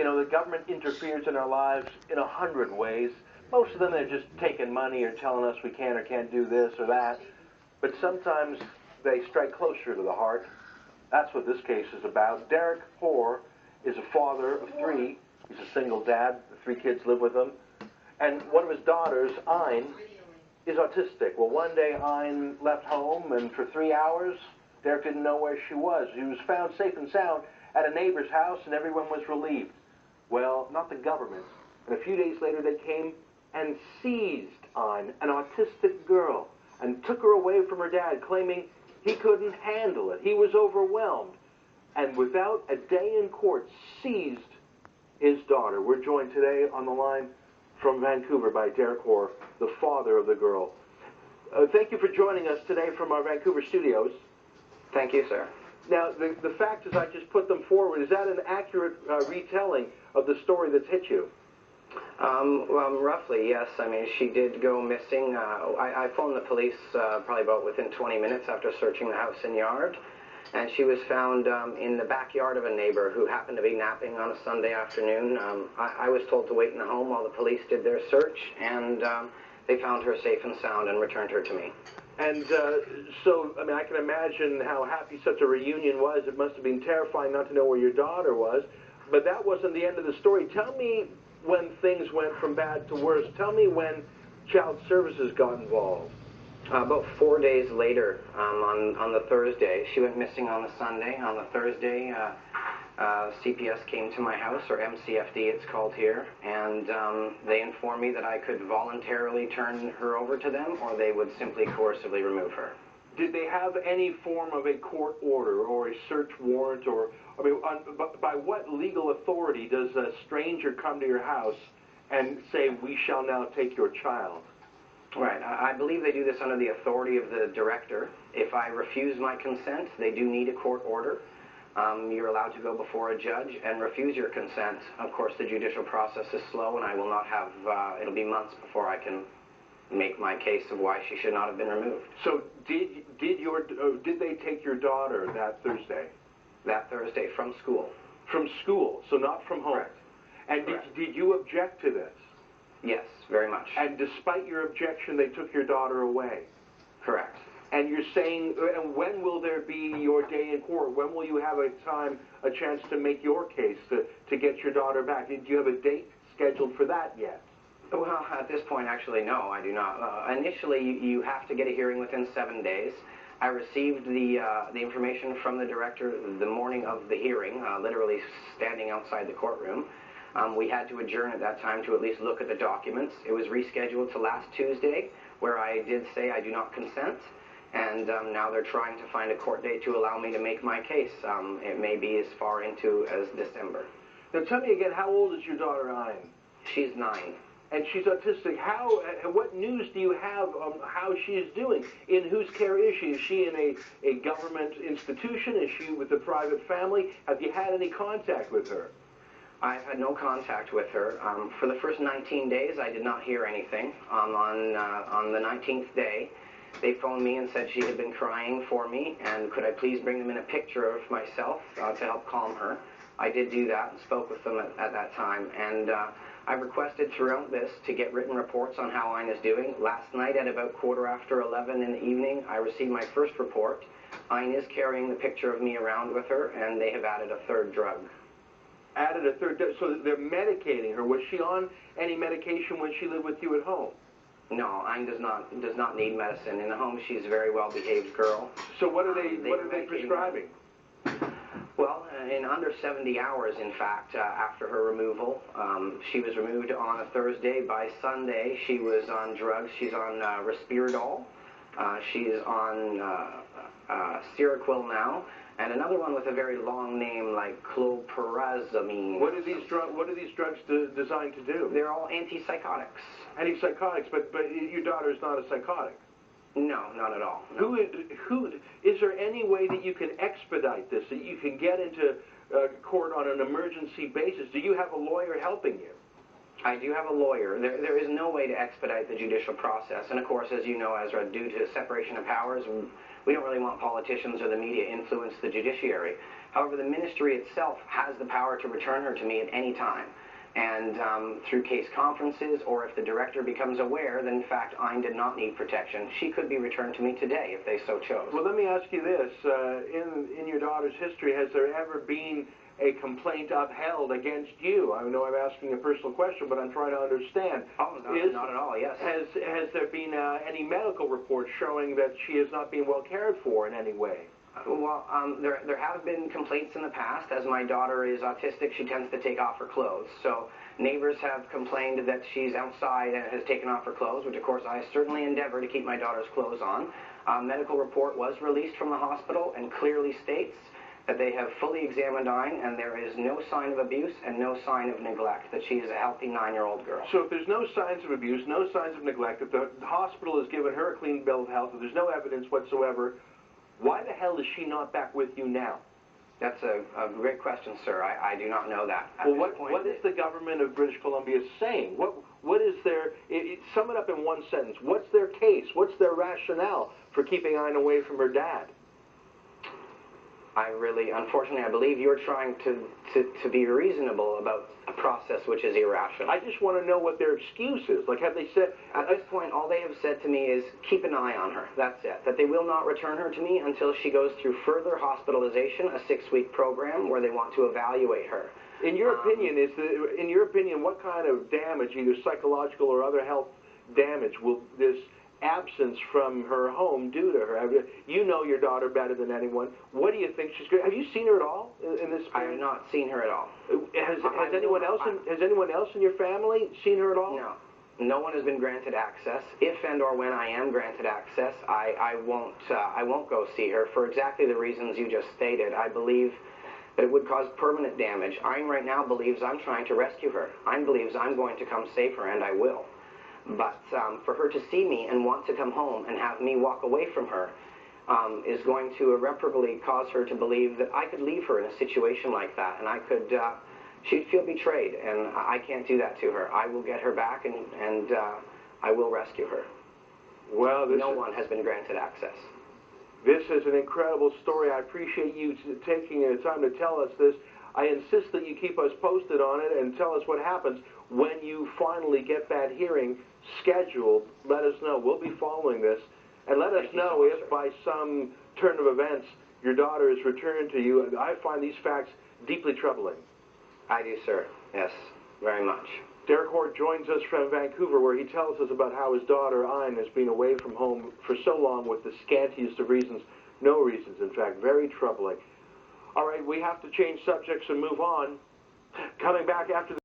You know, the government interferes in our lives in 100 ways. Most of them they're just taking money or telling us we can or can't do this or that. But sometimes they strike closer to the heart. That's what this case is about. Derek Hoare is a father of 3. He's a single dad. The 3 kids live with him. And one of his daughters, Ein, is autistic. Well, one day Ein left home, and for 3 hours, Derek didn't know where she was. She was found safe and sound at a neighbor's house, and everyone was relieved. Well, not the government. And a few days later, they came and seized Ein, an autistic girl, and took her away from her dad, claiming he couldn't handle it. He was overwhelmed. And without a day in court, seized his daughter. We're joined today on the line from Vancouver by Derek Hoare, the father of the girl. Thank you for joining us today from our Vancouver studios. Thank you, sir. Now, the fact is I just put them forward. Is that an accurate retelling of the story that's hit you? Well, roughly, yes. I mean, she did go missing. I phoned the police probably about within 20 minutes after searching the house and yard. And she was found in the backyard of a neighbor who happened to be napping on a Sunday afternoon. I was told to wait in the home while the police did their search, and they found her safe and sound and returned her to me. And so, I mean, I can imagine how happy such a reunion was. It must have been terrifying not to know where your daughter was. But that wasn't the end of the story. Tell me when things went from bad to worse. Tell me when Child Services got involved. About 4 days later, on the Thursday, she went missing on the Sunday. On the Thursday, CPS came to my house, or MCFD it's called here, and they informed me that I could voluntarily turn her over to them, or they would simply coercively remove her. Did they have any form of a court order or a search warrant, or, I mean, by what legal authority does a stranger come to your house and say, we shall now take your child? Right. I believe they do this under the authority of the director. If I refuse my consent, they do need a court order. You're allowed to go before a judge and refuse your consent. Of course, the judicial process is slow, and I will not have, it'll be months before I can make my case of why she should not have been removed. So did they take your daughter that Thursday? That Thursday from school. From school, so not from home. Correct. And Correct. Did you object to this? Yes, very much. And despite your objection, they took your daughter away? Correct. And you're saying, and when will there be your day in court? When will you have a chance to make your case to get your daughter back? Do you have a date scheduled for that yet? Well, at this point, actually, no, I do not. Initially, you have to get a hearing within 7 days. I received the information from the director the morning of the hearing, literally standing outside the courtroom. We had to adjourn at that time to at least look at the documents. It was rescheduled to last Tuesday, where I did say I do not consent, and now they're trying to find a court date to allow me to make my case. It may be as far into as December. Now tell me again, how old is your daughter, Ein? She's 9. And she's autistic. What news do you have on how she is doing? In whose care is she? Is she in a government institution? Is she with a private family? Have you had any contact with her? I've had no contact with her. For the first 19 days, I did not hear anything. On the 19th day, they phoned me and said she had been crying for me, and could I please bring them in a picture of myself to help calm her. I did do that and spoke with them at that time, and I requested throughout this to get written reports on how Ein is doing. Last night at about 11:15 in the evening, I received my first report. Ein is carrying the picture of me around with her, and they have added a third drug. Added a third drug? So they're medicating her. Was she on any medication when she lived with you at home? No, Ein does not need medicine. In the home, she's a very well-behaved girl. So what are they prescribing? Well, in under 70 hours, in fact, after her removal, she was removed on a Thursday. By Sunday, she was on drugs. She's on Respiridol. She's on Seroquel now, and another one with a very long name like cloprazamine. What are these drugs designed to do? They're all antipsychotics. Antipsychotics, but your daughter is not a psychotic. No, not at all. No. Is there any way that you can expedite this, that you can get into court on an emergency basis? Do you have a lawyer helping you? I do have a lawyer. There is no way to expedite the judicial process. And of course, as you know, Ezra, due to separation of powers, we don't really want politicians or the media influence the judiciary. However, the ministry itself has the power to return her to me at any time. And through case conferences, or if the director becomes aware that in fact Ayn did not need protection, she could be returned to me today if they so chose. Well, let me ask you this. In your daughter's history, has there ever been a complaint upheld against you? I know I'm asking a personal question, but I'm trying to understand. Oh, no, not at all, yes. Has there been any medical reports showing that she is not being well cared for in any way? Well, there have been complaints in the past. As my daughter is autistic, she tends to take off her clothes. So neighbors have complained that she's outside and has taken off her clothes, which of course I certainly endeavor to keep my daughter's clothes on. A medical report was released from the hospital and clearly states that they have fully examined Ayn, and there is no sign of abuse and no sign of neglect, that she is a healthy 9-year-old girl. So if there's no signs of abuse, no signs of neglect, if the hospital has given her a clean bill of health, if there's no evidence whatsoever, why the hell is she not back with you now? That's a great question, sir. I do not know that. Well, what is the government of British Columbia saying? What is their... sum it up in one sentence. What's their case? What's their rationale for keeping Ayn away from her dad? Unfortunately, I believe you're trying to be reasonable about a process which is irrational. I just want to know what their excuse is. Like, have they said... At this point, all they have said to me is, keep an eye on her. That's it. That they will not return her to me until she goes through further hospitalization, a 6-week program where they want to evaluate her. In your opinion, what kind of damage, either psychological or other health damage, will this absence from her home do to her? You know your daughter better than anyone. What do you think she's going to... Have you seen her at all in this... I have not seen her at all. Has anyone else in your family seen her at all? No. No one has been granted access. If and or when I am granted access, I won't go see her for exactly the reasons you just stated. I believe that it would cause permanent damage. Ayn right now believes I'm trying to rescue her. Ayn believes I'm going to come save her, and I will. But for her to see me and want to come home and have me walk away from her is going to irreparably cause her to believe that I could leave her in a situation like that, and she'd feel betrayed, and I can't do that to her. I will get her back, and I will rescue her. Well, no one has been granted access. This is an incredible story. I appreciate you taking the time to tell us this. I insist that you keep us posted on it and tell us what happens when you finally get that hearing scheduled. Let us know. We'll be following this. And let us know if by some turn of events your daughter is returned to you. I find these facts deeply troubling. I do, sir. Yes, very much. Derek Hoare joins us from Vancouver, where he tells us about how his daughter, Ayn, has been away from home for so long with the scantiest of reasons. No reasons, in fact. Very troubling. All right, we have to change subjects and move on. Coming back after the